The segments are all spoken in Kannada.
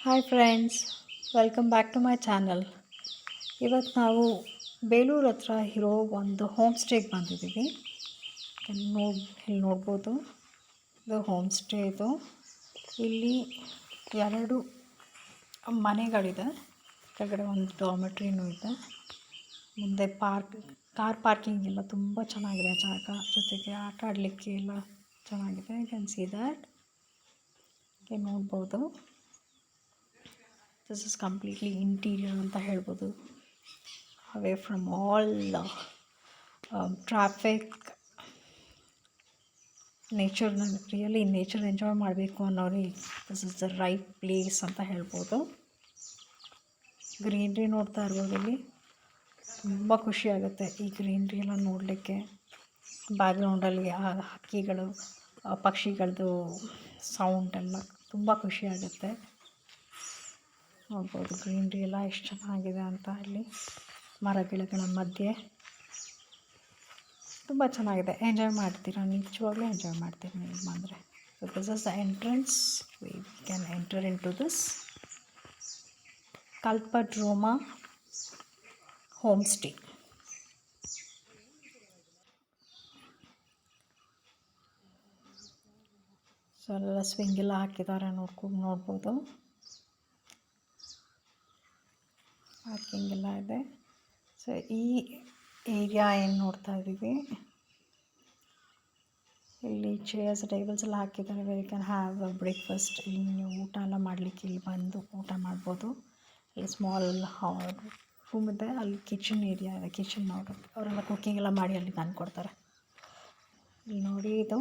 Hi friends, welcome back to my channel. ಇವತ್ತು ನಾವು ಬೇಲೂರು ಹತ್ರ ಇರೋ ಒಂದು ಹೋಮ್ ಸ್ಟೇಗೆ ಬಂದಿದ್ದೀವಿ. ಇಲ್ಲಿ ನೋಡ್ಬೋದು, ಇದು ಹೋಮ್ ಸ್ಟೇ. ಇಲ್ಲಿ ಎರಡು ಮನೆಗಳಿದೆ. ಕೆಳಗಡೆ ಒಂದು ಡಾರ್ಮೆಟ್ರಿನೂ ಇದೆ. ಮುಂದೆ ಕಾರ್ ಪಾರ್ಕಿಂಗ್ ಎಲ್ಲ ತುಂಬ ಚೆನ್ನಾಗಿದೆ ಜಾಗ. ಜೊತೆಗೆ ಆಟ ಆಡಲಿಕ್ಕೆ ಎಲ್ಲ ಚೆನ್ನಾಗಿದೆ. You can see that. ನೋಡ್ಬೋದು, ದಿಸ್ ಇಸ್ ಕಂಪ್ಲೀಟ್ಲಿ ಇಂಟೀರಿಯರ್ ಅಂತ ಹೇಳ್ಬೋದು. Away from all traffic. ನೇಚರ್ನ ರಿಯಲಿ ನೇಚರ್ ಎಂಜಾಯ್ ಮಾಡಬೇಕು ಅನ್ನೋರಿಗೆ this is the right place ಅಂತ ಹೇಳ್ಬೋದು. ಗ್ರೀನ್ರಿ ನೋಡ್ತಾ ಇರ್ಬೋದು. ಇಲ್ಲಿ ತುಂಬ ಖುಷಿ ಆಗುತ್ತೆ ಈ ಗ್ರೀನ್ರಿ ಎಲ್ಲ ನೋಡಲಿಕ್ಕೆ. ಬ್ಯಾಕ್ಗ್ರೌಂಡಲ್ಲಿ ಹಕ್ಕಿಗಳು, ಪಕ್ಷಿಗಳದ್ದು ಸೌಂಡ್ ಎಲ್ಲ ತುಂಬ ಖುಷಿ ಆಗುತ್ತೆ. ನೋಡ್ಬೋದು ಗ್ರೀನ್ರಿ ಎಲ್ಲ ಎಷ್ಟು ಚೆನ್ನಾಗಿದೆ ಅಂತ. ಇಲ್ಲಿ ಮರಗಿಡಗಳ ಮಧ್ಯೆ ತುಂಬ ಚೆನ್ನಾಗಿದೆ. ಎಂಜಾಯ್ ಮಾಡ್ತೀರಾ, ನಿಜವಾಗ್ಲೂ ಎಂಜಾಯ್ ಮಾಡ್ತೀರಾ ನೀವು ಬಂದರೆ. So this is the entrance. We can enter into this Kalpadruma home stay. So ಎಲ್ಲ ಸ್ವಿಂಗ್ ಎಲ್ಲ ಹಾಕಿದ್ದಾರೆ, ನೋಡ್ಬೋದು. ಪಾರ್ಕಿಂಗ್ ಎಲ್ಲ ಇದೆ. ಸೊ ಈ ಏರಿಯಾ ಏನು ನೋಡ್ತಾ ಇದ್ದೀವಿ, ಇಲ್ಲಿ ಚೇರ್ಸ್ ಟೇಬಲ್ಸ್ ಎಲ್ಲ ಹಾಕಿದ್ದಾರೆ. Very can have breakfast. ಇಲ್ಲಿ ನೀವು ಊಟ ಎಲ್ಲ ಮಾಡಲಿಕ್ಕೆ ಇಲ್ಲಿ ಬಂದು ಊಟ ಮಾಡ್ಬೋದು. ಇಲ್ಲಿ ಸ್ಮಾಲ್ ರೂಮ್ ಇದೆ. ಅಲ್ಲಿ ಕಿಚನ್ ಏರಿಯಾ ಇದೆ. ಕಿಚನ್ ಅವರೆಲ್ಲ ಕುಕ್ಕಿಂಗ್ ಎಲ್ಲ ಮಾಡಿ ಅಲ್ಲಿ ತಂದುಕೊಡ್ತಾರೆ. ಇಲ್ಲಿ ನೋಡಿ, ಇದು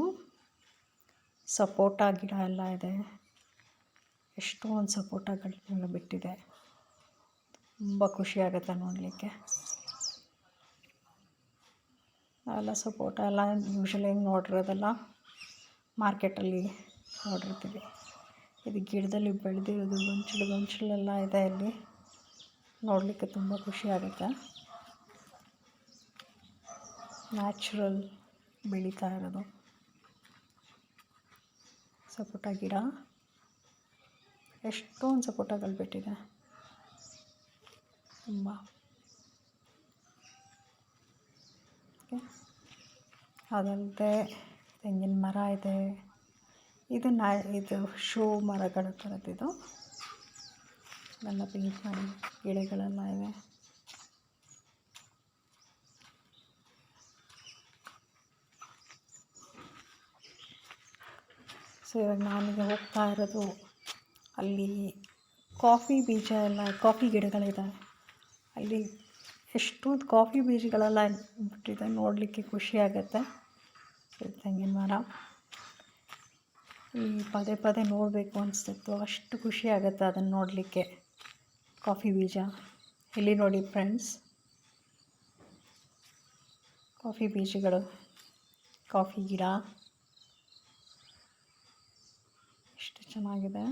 ಸಪೋಟ ಗಿಡ ಎಲ್ಲ ಇದೆ. ಎಷ್ಟೊಂದು ಸಪೋಟಗಳನ್ನೆಲ್ಲ ಬಿಟ್ಟಿದೆ. ತುಂಬ ಖುಷಿಯಾಗುತ್ತೆ ನೋಡಲಿಕ್ಕೆ. ಎಲ್ಲ ಸಪೋಟ ಎಲ್ಲ ಯೂಶ್ವಲಿ ನೋಡಿರೋದೆಲ್ಲ ಮಾರ್ಕೆಟಲ್ಲಿ ನೋಡಿರ್ತೀವಿ. ಇದು ಗಿಡದಲ್ಲಿ ಬೆಳೆದಿರೋದು ಗೊಂಚಲೆಲ್ಲ ಇದೆ. ಇಲ್ಲಿ ನೋಡಲಿಕ್ಕೆ ತುಂಬ ಖುಷಿಯಾಗುತ್ತೆ. ನ್ಯಾಚುರಲ್ ಬೆಳೀತಾ ಇರೋದು ಸಪೋಟ ಗಿಡ. ಎಷ್ಟೊಂದು ಸಪೋಟಗಳು ಬಿಟ್ಟಿದೆ ತುಂಬ. ಅದಲ್ಲದೆ ತೆಂಗಿನ ಮರ ಇದೆ. ಇದು ಶೋ ಮರಗಳ ಥರದ್ದು. ಎಲ್ಲ ಪೇಂಟ್ ಮಾಡಿ ಗಿಡಗಳೆಲ್ಲ ಇವೆ. ಸೊ ಇವಾಗ ನಾನೀಗ ಹೋಗ್ತಾ ಇರೋದು ಅಲ್ಲಿ ಕಾಫಿ ಬೀಜ ಎಲ್ಲ, ಕಾಫಿ ಗಿಡಗಳಿದ್ದಾವೆ. ಅಲ್ಲಿ ಎಷ್ಟೊಂದು ಕಾಫಿ ಬೀಜಗಳೆಲ್ಲ ಬಿಟ್ಟಿದೆ. ನೋಡಲಿಕ್ಕೆ ಖುಷಿಯಾಗುತ್ತೆ. ತೆಂಗಿನ ಮರ ಈ ಪದೇ ನೋಡಬೇಕು ಅನಿಸ್ತಿತ್ತು. ಅಷ್ಟು ಖುಷಿಯಾಗುತ್ತೆ ಅದನ್ನು ನೋಡಲಿಕ್ಕೆ. ಕಾಫಿ ಬೀಜ ಇಲ್ಲಿ ನೋಡಿ ಫ್ರೆಂಡ್ಸ್, ಕಾಫಿ ಬೀಜಗಳು, ಕಾಫಿ ಗಿಡ ಎಷ್ಟು ಚೆನ್ನಾಗಿದೆ.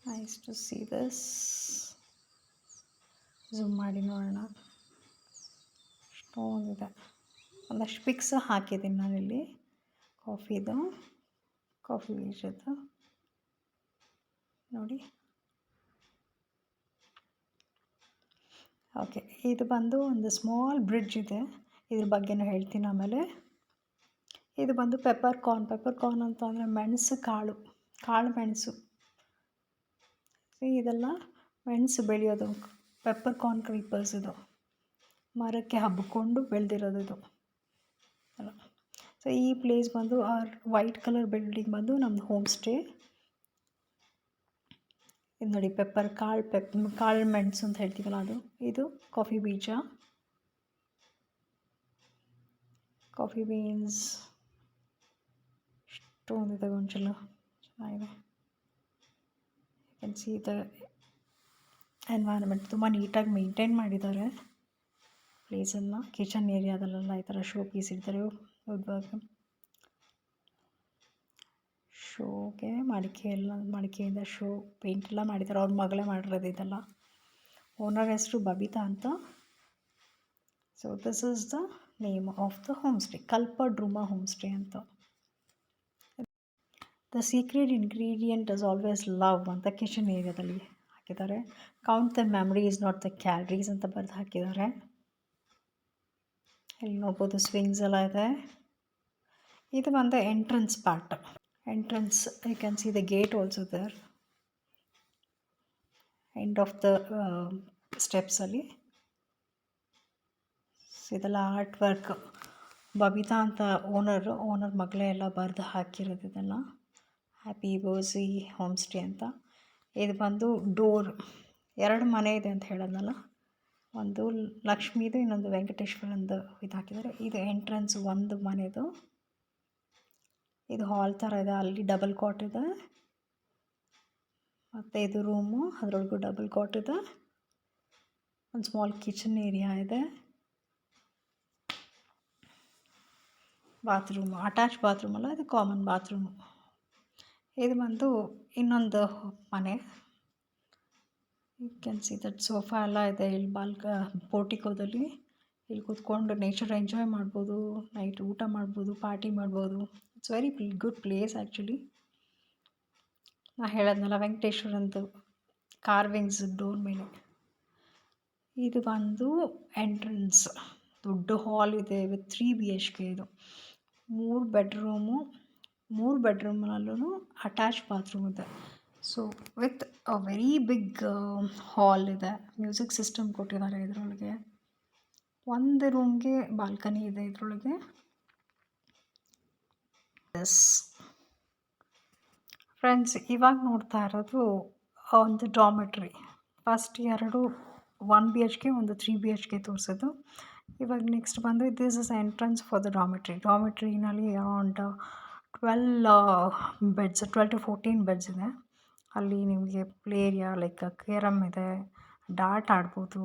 Nice to see this. Zoom ಮಾಡಿ ನೋಡೋಣ. ಎಷ್ಟೊಂದಿದೆ. ಒಂದಷ್ಟು ಪಿಕ್ಸ್ ಹಾಕಿದ್ದೀನಿ ನಾನಿಲ್ಲಿ ಕಾಫಿ ಬೀಜದ್ದು ನೋಡಿ. ಓಕೆ, ಇದು ಬಂದು ಒಂದು ಸ್ಮಾಲ್ ಬ್ರಿಡ್ಜ್ ಇದೆ. ಇದ್ರ ಬಗ್ಗೆನೂ ಹೇಳ್ತೀನಿ ಆಮೇಲೆ. ಇದು ಬಂದು ಪೆಪ್ಪರ್ ಕಾರ್ನ್ ಅಂತ ಅಂದರೆ ಮೆಣಸು ಕಾಳು ಮೆಣಸು. ಇದೆಲ್ಲ ಮೆಣಸು ಬೆಳೆಯೋದು. ಪೆಪ್ಪರ್ ಕಾರ್ನ್ ಕ್ರೀಪರ್ಸ್ ಇದು ಮರಕ್ಕೆ ಹಬ್ಬಿಕೊಂಡು ಬೆಳೆದಿರೋದು ಇದು ಅಲ್ಲ. ಸೊ ಈ ಪ್ಲೇಸ್ ಬಂದು ವೈಟ್ ಕಲರ್ ಬಿಲ್ಡಿಂಗ್ ಬಂದು ನಮ್ಮದು ಹೋಮ್ ಸ್ಟೇ. ಇದು ನೋಡಿ, ಕಾಳು ಮೆಣಸು ಅಂತ ಹೇಳ್ತೀವಲ್ಲ ಅದು. ಇದು ಕಾಫಿ ಬೀಜ, ಕಾಫಿ ಬೀನ್ಸ್ ಎಷ್ಟೊಂದಿದೆ. ಗೊಂಚಲು ಚೆನ್ನಾಗಿದೆ. You can see the environment. ತುಂಬ ನೀಟಾಗಿ ಮೇಂಟೈನ್ ಮಾಡಿದ್ದಾರೆ ಪ್ಲೇಸನ್ನು. ಕಿಚನ್ ಏರಿಯಾದಲ್ಲೆಲ್ಲ ಈ ಥರ ಶೋ ಪೀಸ್ ಇರ್ತಾರೆ. ಶೋಗೆ ಮಡಿಕೆಯಿಂದ ಶೋ ಪೇಂಟ್ ಎಲ್ಲ ಮಾಡಿದ್ದಾರೆ. ಅವ್ರ ಮಗಳೇ ಮಾಡಿರೋದು ಇದೆಲ್ಲ. ಓನರ್ ಹೆಸರು ಬಬಿತಾ ಅಂತ. So this is the name of the home stay, Kalpadruma home stay ಅಂತ. The secret ingredient is always love ಅಂತ ಕಿಚನ್ ಏರಿಯಾದಲ್ಲಿ ಹಾಕಿದ್ದಾರೆ. Count the memories not the calories ಅಂತ ಬರೆದು ಹಾಕಿದ್ದಾರೆ. ಇಲ್ಲಿ ನೋಡ್ಬೋದು ಸ್ವಿಂಗ್ಸ್ ಎಲ್ಲ ಇದೆ. ಇದು ಬಂದು entrance part. Entrance, you can see the gate also there. End of the ಸ್ಟೆಪ್ಸಲ್ಲಿ ಇದೆಲ್ಲ ಆರ್ಟ್ ವರ್ಕ್. ಬಬಿತಾ ಅಂತ ಓನರ್ ಮಗಳೇ ಎಲ್ಲ ಬರೆದು ಹಾಕಿರೋದು ಇದೆಲ್ಲ. ಹ್ಯಾಪಿ ಬೋಸಿ ಹೋಮ್ ಸ್ಟೇ ಅಂತ. ಇದು ಬಂದು ಡೋರ್, 2 ಮನೆ ಇದೆ ಅಂತ ಹೇಳೋದ್ನಲ್ಲ, ಒಂದು ಲಕ್ಷ್ಮೀದು ಇನ್ನೊಂದು ವೆಂಕಟೇಶ್ವರಂದು ಇದು ಹಾಕಿದ್ದಾರೆ. ಇದು ಎಂಟ್ರೆನ್ಸ್ ಒಂದು ಮನೆದು. ಇದು ಹಾಲ್ ಥರ ಇದೆ, ಅಲ್ಲಿ ಡಬಲ್ ಕಾಟ್ ಇದೆ. ಮತ್ತು ಇದು ರೂಮು, ಅದರೊಳಗೂ ಡಬಲ್ ಕಾಟ್ ಇದೆ. ಒಂದು ಸ್ಮಾಲ್ ಕಿಚನ್ ಏರಿಯಾ ಇದೆ. ಬಾತ್ರೂಮು, ಅಟ್ಯಾಚ್ ಬಾತ್ರೂಮ್ ಅಲ್ಲ, ಇದು ಕಾಮನ್ ಬಾತ್ರೂಮು. ಇದು ಬಂದು ಇನ್ನೊಂದು ಮನೆ. You can see that sofa ಎಲ್ಲ ಇದೆ ಇಲ್ಲಿ ಪೋರ್ಟಿಕೋದಲ್ಲಿ. ಇಲ್ಲಿ ಕೂತ್ಕೊಂಡು ನೇಚರ್ ಎಂಜಾಯ್ ಮಾಡ್ಬೋದು, ನೈಟ್ ಊಟ ಮಾಡ್ಬೋದು, ಪಾರ್ಟಿ ಮಾಡ್ಬೋದು. It's very good place actually. ನಾ ಹೇಳೋದ್ನಲ್ಲ ವೆಂಕಟೇಶ್ವರಂದು ಕಾರ್ವಿಂಗ್ಸ್ ಡೋರ್ ಮೇಲೆ. ಇದು ಬಂದು ಎಂಟ್ರೆನ್ಸ್, ದೊಡ್ಡ ಹಾಲ್ ಇದೆ ವಿತ್ 3 BHK. ಇದು 3 ಬೆಡ್ರೂಮ್ನಲ್ಲೂ ಅಟ್ಯಾಚ್ ಬಾತ್ರೂಮ್ ಇದೆ. So with a very big hall ಇದೆ. ಮ್ಯೂಸಿಕ್ ಸಿಸ್ಟಮ್ ಕೊಟ್ಟಿದ್ದಾರೆ ಇದರೊಳಗೆ. ಒಂದು ರೂಮ್ಗೆ ಬಾಲ್ಕನಿ ಇದೆ ಇದರೊಳಗೆ. ಎಸ್ ಫ್ರೆಂಡ್ಸ್, ಇವಾಗ ನೋಡ್ತಾ ಇರೋದು ಒಂದು ಡಾಮೆಟ್ರಿ. ಫಸ್ಟ್ 2 1 BHK, ಒಂದು 3 BHK ತೋರಿಸೋದು. ಇವಾಗ ನೆಕ್ಸ್ಟ್ ಬಂದು this is entrance for the ಡಾಮೆಟ್ರಿನಲ್ಲಿ ಅರೌಂಡ್ 12 ಬೆಡ್ಸ್, 12 to 14 ಬೆಡ್ಸ್ ಇದೆ. ಅಲ್ಲಿ ನಿಮಗೆ ಪ್ಲೇ ಏರಿಯಾ ಲೈಕ್ ಕೇರಮ್ ಇದೆ, ಡಾರ್ಟ್ ಆಡ್ಬೋದು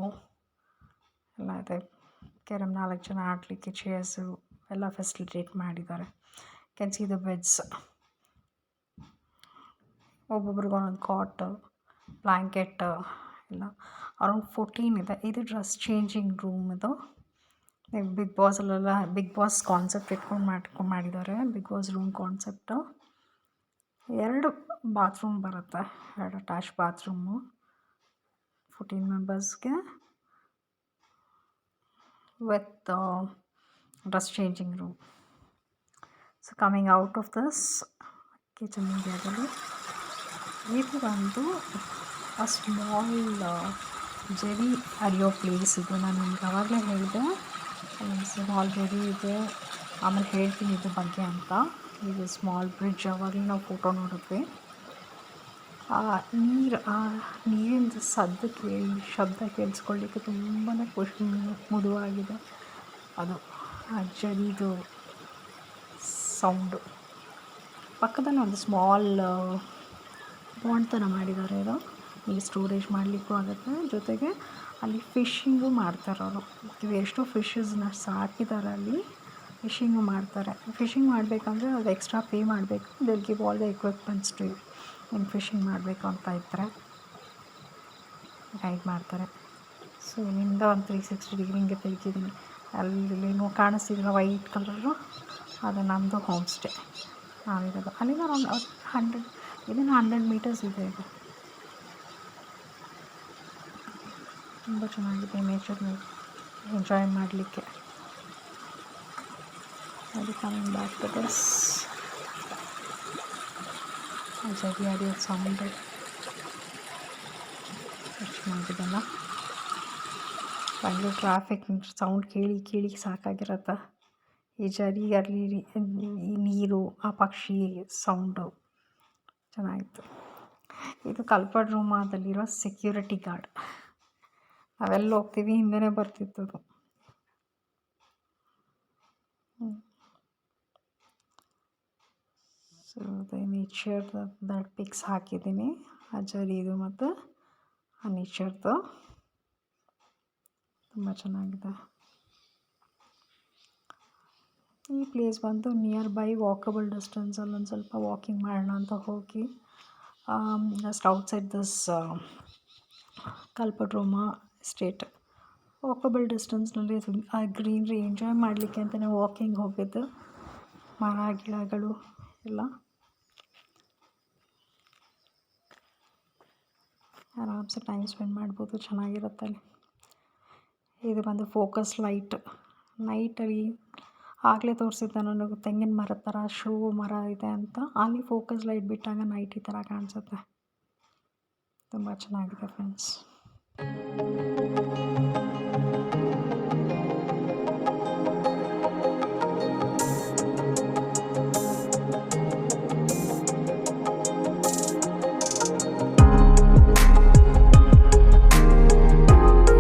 ಎಲ್ಲ ಇದೆ. ಕೇರಮ್ 4 ಜನ ಆಡಲಿಕ್ಕೆ ಚೇರ್ಸು ಎಲ್ಲ ಫೆಸಿಲಿಟೇಟ್ ಮಾಡಿದ್ದಾರೆ. ಕ್ಯಾನ್ ಸಿ ದ ಬೆಡ್ಸ್, ಒಬ್ಬೊಬ್ರಿಗೆ ಒಂದೊಂದು ಕಾಟ್, ಬ್ಲ್ಯಾಂಕೆಟ್ ಎಲ್ಲ ಅರೌಂಡ್ 14 ಇದೆ. ಇದು ಡ್ರೆಸ್ ಚೇಂಜಿಂಗ್ ರೂಮ್. ಇದು ಬಿಗ್ ಬಾಸಲ್ಲೆಲ್ಲ ಬಿಗ್ ಬಾಸ್ ಕಾನ್ಸೆಪ್ಟ್ ಇಟ್ಕೊಂಡು ಮಾಡಿದ್ದಾರೆ. Bigg Boss room concept. 2 bathroom ಬರುತ್ತೆ, 2 ಅಟ್ಯಾಚ್ ಬಾತ್ರೂಮು 14 ಮೆಂಬರ್ಸ್ಗೆ with dress changing room. So coming out of this kitchen ಏರಿಯಾದಲ್ಲಿ ಇದು ಬಂದು ಅ ಸ್ಮಾಲ್ ಜೆರಿ ಅರಿಯೋ ಪ್ಲೇಸ್. ಇದು ನಾನು ನಿಮ್ಗೆ ಆವಾಗಲೇ ಹೇಳಿದೆ, ಸ್ಮಾಲ್ ಜೆರಿ ಇದೆ, ಆಮೇಲೆ ಹೇಳ್ತೀನಿ ಇದ್ರ ಬಗ್ಗೆ ಅಂತ. ಇದು ಸ್ಮಾಲ್ ಬ್ರಿಡ್ಜ್, ಆವಾಗಲೇ ನಾವು ಫೋಟೋ ನೋಡಿದ್ವಿ. ನೀರಿಂದು ಶಬ್ದ ಕೇಳಿಸ್ಕೊಳ್ಳಿಕ್ಕೆ ತುಂಬಾ ಖುಷಿ, ಮೃದುವಾಗಿದೆ. ಅದು ಆ ಜರಿದು ಸೌಂಡು. ಪಕ್ಕದಲ್ಲಿ ಒಂದು ಸ್ಮಾಲ್ ಪಾಂಡ್ ಥರ ಮಾಡಿದ್ದಾರೆ. ಇದು ಇಲ್ಲಿ ಸ್ಟೋರೇಜ್ ಮಾಡಲಿಕ್ಕೂ ಆಗುತ್ತೆ. ಜೊತೆಗೆ ಅಲ್ಲಿ ಫಿಶಿಂಗು ಮಾಡ್ತಾರೆ ಅವರು. ಎಷ್ಟೋ ಫಿಶಸ್ನ ಸಾಕಿದ್ದಾರೆ ಅಲ್ಲಿ, ಫಿಶಿಂಗು ಮಾಡ್ತಾರೆ. ಫಿಶಿಂಗ್ ಮಾಡಬೇಕಂದ್ರೆ ಅದು ಎಕ್ಸ್ಟ್ರಾ ಪೇ ಮಾಡಬೇಕು. They'll give all the equipments to you. ಏನು ಫಿಶಿಂಗ್ ಮಾಡಬೇಕು ಅಂತ ಇದ್ದರೆ ಗೈಡ್ ಮಾಡ್ತಾರೆ. ಸೊ ಇಲ್ಲಿಂದ ಒಂದು 360 ಡಿಗ್ರಿ ಹಿಂಗೆ ತೆಗಿತಿದ್ದೀನಿ. ಅಲ್ಲಿ ಕಾಣಿಸ್ತಿದ್ರೆ ವೈಟ್ ಕಲರು, ಅದು ನಮ್ಮದು ಹೋಮ್ ಸ್ಟೇ ನಾವಿರೋದು. ಅಲ್ಲಿಂದ ಒಂದು 100 ಮೀಟರ್ಸ್ ಇದೆ. ಇದು ತುಂಬ ಚೆನ್ನಾಗಿದೆ ನೇಚರ್ನ ಎಂಜಾಯ್ ಮಾಡಲಿಕ್ಕೆ. ಅದು ಕಮಿಂಗ್ ಬ್ಯಾಕ್ ಟು ದಿಸ್ ಜರಿ ಆಡಿಯೋ ಸೌಂಡ್ ಎಷ್ಟು ಚೆನ್ನಾಗಿದೆಲ್ಲ. ಬೆಂಗಳೂರು ಟ್ರಾಫಿಕ್ ಸೌಂಡ್ ಕೇಳಿ ಸಾಕಾಗಿರತ್ತೆ. ಈ ಜರಿ ಅಲ್ಲಿ ಈ ನೀರು, ಆ ಪಕ್ಷಿ ಸೌಂಡು ಚೆನ್ನಾಗಿತ್ತು. ಇದು ಕಲ್ಪಡ್ರುಮದಲ್ಲಿರೋ ಸೆಕ್ಯೂರಿಟಿ ಗಾರ್ಡ್. ನಾವೆಲ್ಲ ಹೋಗ್ತೀವಿ ಹಿಂದೆನೇ ಬರ್ತಿತ್ತು. ಸೊ ನೇಚರ್ ದಟ್ ಪಿಕ್ಸ್ ಹಾಕಿದ್ದೀನಿ, ಆ ಜರಿದು ಮತ್ತು ಆ ನೇಚರ್ದು ತುಂಬ ಚೆನ್ನಾಗಿದೆ. ಈ ಪ್ಲೇಸ್ ಬಂದು ನಿಯರ್ ಬೈ ವಾಕಬಲ್ ಡಿಸ್ಟೆನ್ಸಲ್ಲಿ ಒಂದು ಸ್ವಲ್ಪ ವಾಕಿಂಗ್ ಮಾಡೋಣ ಅಂತ ಹೋಗಿ just outside this Kalpadruma estate walkable ಡಿಸ್ಟೆನ್ಸ್ನಲ್ಲಿ ಆ ಗ್ರೀನ್ರಿ ಎಂಜಾಯ್ ಮಾಡಲಿಕ್ಕೆ ಅಂತಲೇ ವಾಕಿಂಗ್ ಹೋಗಿದ್ದು. ಮರ ಗಿಡಗಳು ಎಲ್ಲ ಆರಾಮ್ಸೆ ಟೈಮ್ ಸ್ಪೆಂಡ್ ಮಾಡ್ಬೋದು, ಚೆನ್ನಾಗಿರುತ್ತೆ ಅಲ್ಲಿ. ಇದು ಬಂದು ಫೋಕಸ್ ಲೈಟ್. ನೈಟಲ್ಲಿ ಆಗಲೇ ತೋರಿಸಿದ್ದೆ ನನಗೆ ತೆಂಗಿನ ಮರದ ಥರ ಶೋ ಮರ ಇದೆ ಅಂತ. ಅಲ್ಲಿ ಫೋಕಸ್ ಲೈಟ್ ಬಿಟ್ಟಾಗ ನೈಟ್ ಈ ಥರ ಕಾಣಿಸುತ್ತೆ. ತುಂಬ ಚೆನ್ನಾಗಿದೆ ಫ್ರೆಂಡ್ಸ್.